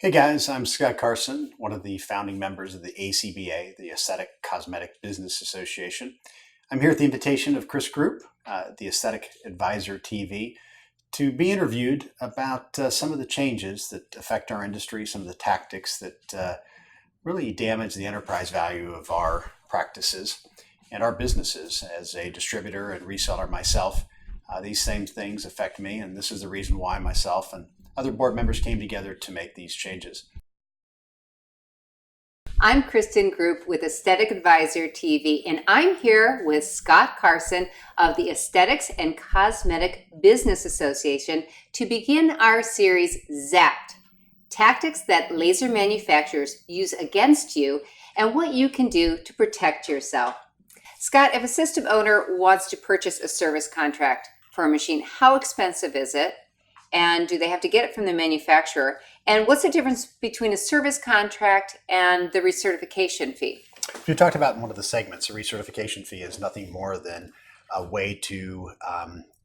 Hey guys, I'm Scott Carson, one of the founding members of the ACBA, the Aesthetic Cosmetic Business Association. I'm here at the invitation of Kris Groop, the Aesthetic Advisor TV, to be interviewed about some of the changes that affect our industry, some of the tactics that really damage the enterprise value of our practices and our businesses. As a distributor and reseller myself, these same things affect me, and this is the reason why myself and other board members came together to make these changes. I'm Kris Groop with Aesthetic Advisor TV, and I'm here with Scott Carson of the Aesthetics and Cosmetic Business Association to begin our series, Zapped, Tactics that Laser Manufacturers Use Against You and What You Can Do to Protect Yourself. Scott, if a system owner wants to purchase a service contract for a machine, how expensive is it? And do they have to get it from the manufacturer? And what's the difference between a service contract and the recertification fee? You talked about in one of the segments, a recertification fee is nothing more than a way to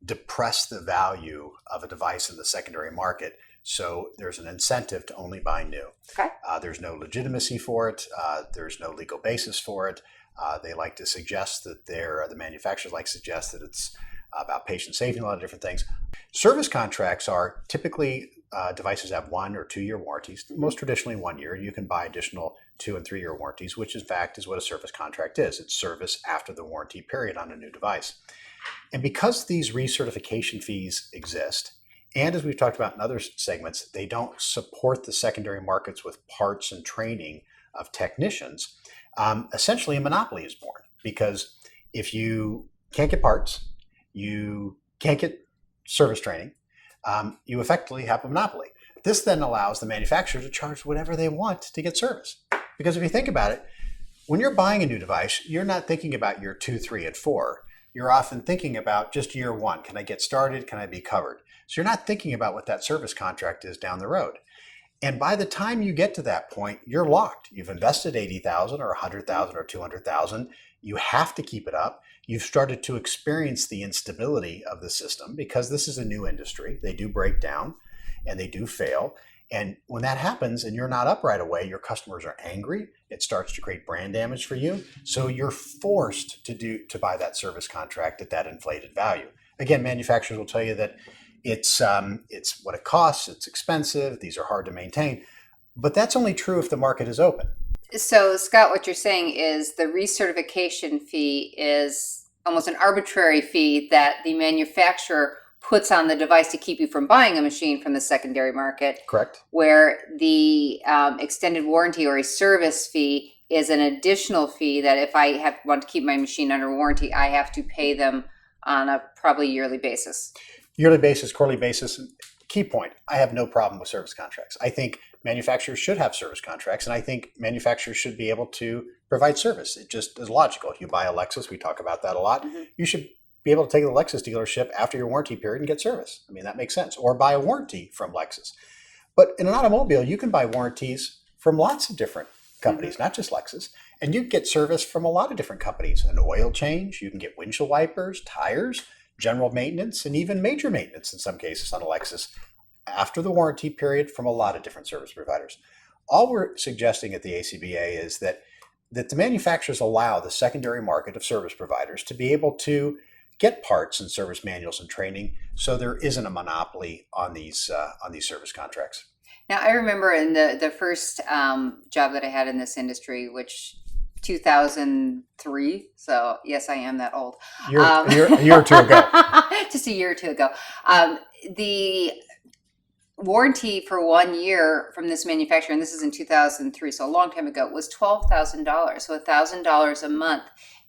depress the value of a device in the secondary market. So there's an incentive to only buy new. Okay. There's no legitimacy for it. There's no legal basis for it. They like to suggest that the manufacturers like to suggest that it's about patient safety and a lot of different things. Service contracts are typically devices have 1 or 2 year warranties, most traditionally 1 year. You can buy additional 2 and 3 year warranties, which in fact is what a service contract is. It's service after the warranty period on a new device. And because these recertification fees exist, and as we've talked about in other segments, they don't support the secondary markets with parts and training of technicians, essentially a monopoly is born. Because if you can't get parts, you can't get service training, you effectively have a monopoly. This then allows the manufacturer to charge whatever they want to get service. Because if you think about it, when you're buying a new device, you're not thinking about year 2, 3, and 4. You're often thinking about just year 1. Can I get started? Can I be covered? So you're not thinking about what that service contract is down the road. And by the time you get to that point, you're locked. You've invested $80,000 or $100,000 or $200,000. You have to keep it up. You've started to experience the instability of the system because this is a new industry. They do break down and they do fail. And when that happens and you're not up right away, your customers are angry. It starts to create brand damage for you. So you're forced to buy that service contract at that inflated value. Again, manufacturers will tell you that it's what it costs, it's expensive, these are hard to maintain. But that's only true if the market is open. So, Scott, what you're saying is the recertification fee is almost an arbitrary fee that the manufacturer puts on the device to keep you from buying a machine from the secondary market. Correct. Where the extended warranty or a service fee is an additional fee that if I want to keep my machine under warranty, I have to pay them on a probably yearly basis. Yearly basis, quarterly basis. Key point, I have no problem with service contracts. I think manufacturers should have service contracts, and I think manufacturers should be able to provide service. It just is logical. If you buy a Lexus, we talk about that a lot, you should be able to take the Lexus dealership after your warranty period and get service. I mean, that makes sense. Or buy a warranty from Lexus. But in an automobile, you can buy warranties from lots of different companies, not just Lexus. And you get service from a lot of different companies. An oil change, you can get windshield wipers, tires, general maintenance, and even major maintenance in some cases on a Lexus after the warranty period from a lot of different service providers. All we're suggesting at the ACBA is that the manufacturers allow the secondary market of service providers to be able to get parts and service manuals and training, so there isn't a monopoly on these service contracts. Now, I remember in the first job that I had in this industry, which 2003. So yes, I am that old. A year or two ago. Just a year or two ago. The warranty for 1 year from this manufacturer, and this is in 2003, so a long time ago, was $12,000. So $1,000 a month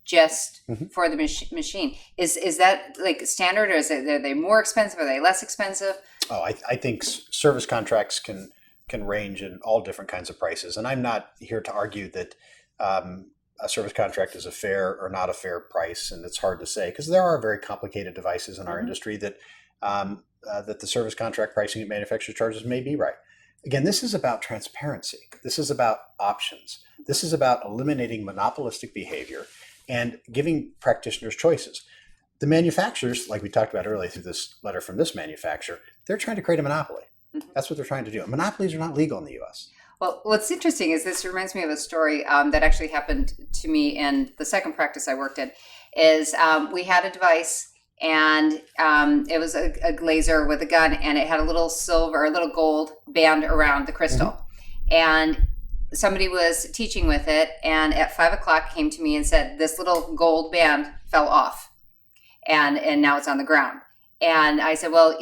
just for the machine. Is that like standard, or are they more expensive? Are they less expensive? Oh, I think service contracts can range in all different kinds of prices. And I'm not here to argue that a service contract is a fair or not a fair price, and it's hard to say because there are very complicated devices in our industry that the service contract pricing that manufacturer charges may be right. Again, this is about transparency. This is about options. This is about eliminating monopolistic behavior and giving practitioners choices. The manufacturers, like we talked about earlier through this letter from this manufacturer, they're trying to create a monopoly. That's what they're trying to do. Monopolies are not legal in the U.S. Well, what's interesting is this reminds me of a story that actually happened to me in the second practice I worked in. Is we had a device, and it was a laser with a gun, and it had a little silver, a little gold band around the crystal. And somebody was teaching with it, and at 5:00 came to me and said, this little gold band fell off, and now it's on the ground. And I said, well,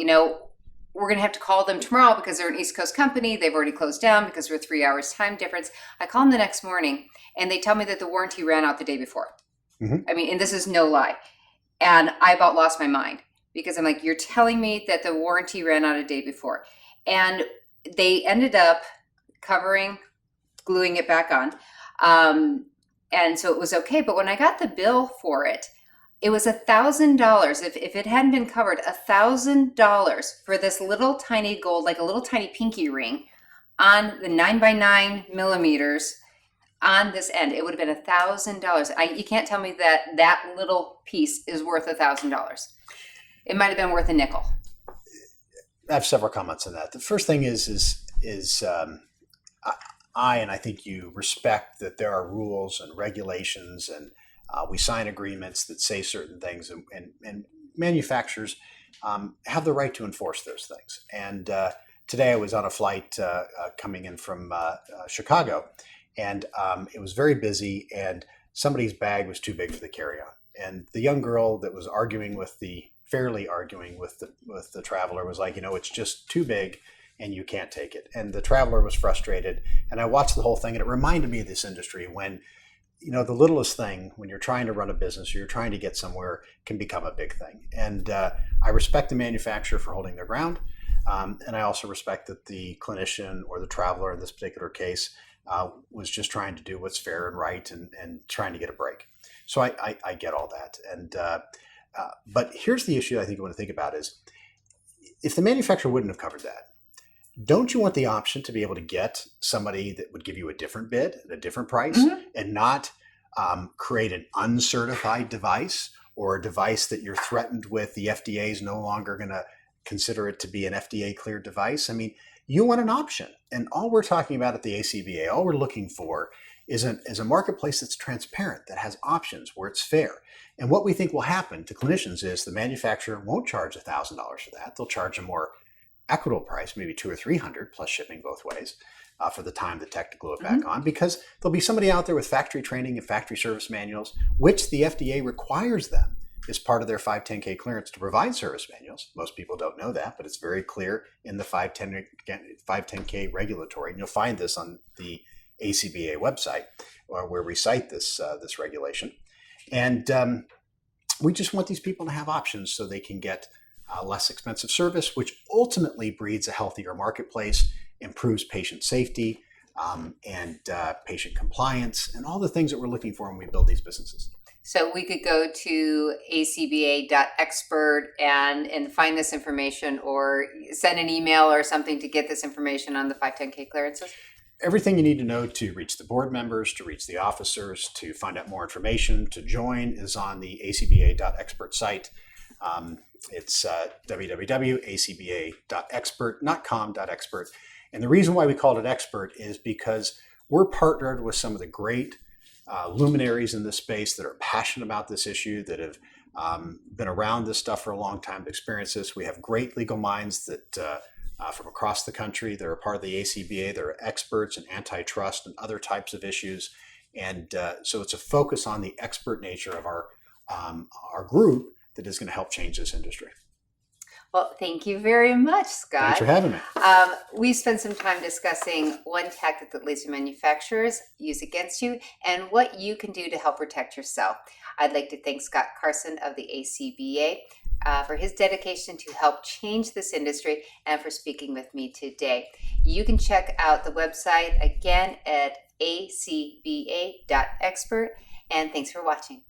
we're going to have to call them tomorrow because they're an East Coast company. They've already closed down because we're 3 hours time difference. I call them the next morning, and they tell me that the warranty ran out the day before. I mean, and this is no lie. And I about lost my mind because I'm like, you're telling me that the warranty ran out a day before. And they ended up gluing it back on. And so it was okay. But when I got the bill for it, it was $1,000. If it hadn't been covered, $1,000 for this little tiny gold, like a little tiny pinky ring on the 9x9 millimeters on this end. It would have been $1,000. You can't tell me that little piece is worth $1,000. It might have been worth a nickel. I have several comments on that. The first thing is I think you respect that there are rules and regulations, and we sign agreements that say certain things, and manufacturers have the right to enforce those things. And today I was on a flight coming in from Chicago, and it was very busy, and somebody's bag was too big for the carry-on. And the young girl that was fairly arguing with the traveler was like, it's just too big and you can't take it. And the traveler was frustrated. And I watched the whole thing, and it reminded me of this industry when, the littlest thing, when you're trying to run a business or you're trying to get somewhere, can become a big thing. And I respect the manufacturer for holding their ground. And I also respect that the clinician or the traveler in this particular case was just trying to do what's fair and right and trying to get a break. So I get all that. And but here's the issue I think you want to think about is, if the manufacturer wouldn't have covered that, don't you want the option to be able to get somebody that would give you a different bid at a different price and not create an uncertified device, or a device that you're threatened with the FDA is no longer going to consider it to be an FDA cleared device? I mean, you want an option. And all we're talking about at the ACBA, all we're looking for is a marketplace that's transparent, that has options, where it's fair. And what we think will happen to clinicians is the manufacturer won't charge $1,000 for that. They'll charge a more equitable price, maybe $200 or $300 plus shipping both ways for the time the tech to glue it back on, because there'll be somebody out there with factory training and factory service manuals, which the FDA requires them as part of their 510K clearance to provide service manuals. Most people don't know that, but it's very clear in the 510K regulatory. And you'll find this on the ACBA website where we cite this regulation. And we just want these people to have options so they can get less expensive service, which ultimately breeds a healthier marketplace, improves patient safety, and patient compliance, and all the things that we're looking for when we build these businesses. So we could go to acba.expert and find this information, or send an email or something to get this information on the 510K clearances? Everything you need to know to reach the board members, to reach the officers, to find out more information, to join is on the acba.expert site. It's www.acba.expert, not com.expert. And the reason why we called it expert is because we're partnered with some of the great luminaries in this space that are passionate about this issue, that have been around this stuff for a long time, to experience this. We have great legal minds that from across the country that are part of the ACBA. They're experts in antitrust and other types of issues. And so it's a focus on the expert nature of our group that is going to help change this industry. Well, thank you very much, Scott. Thanks for having me. We spent some time discussing one tactic that laser manufacturers use against you and what you can do to help protect yourself. I'd like to thank Scott Carson of the ACBA for his dedication to help change this industry and for speaking with me today. You can check out the website again at acba.expert, and thanks for watching.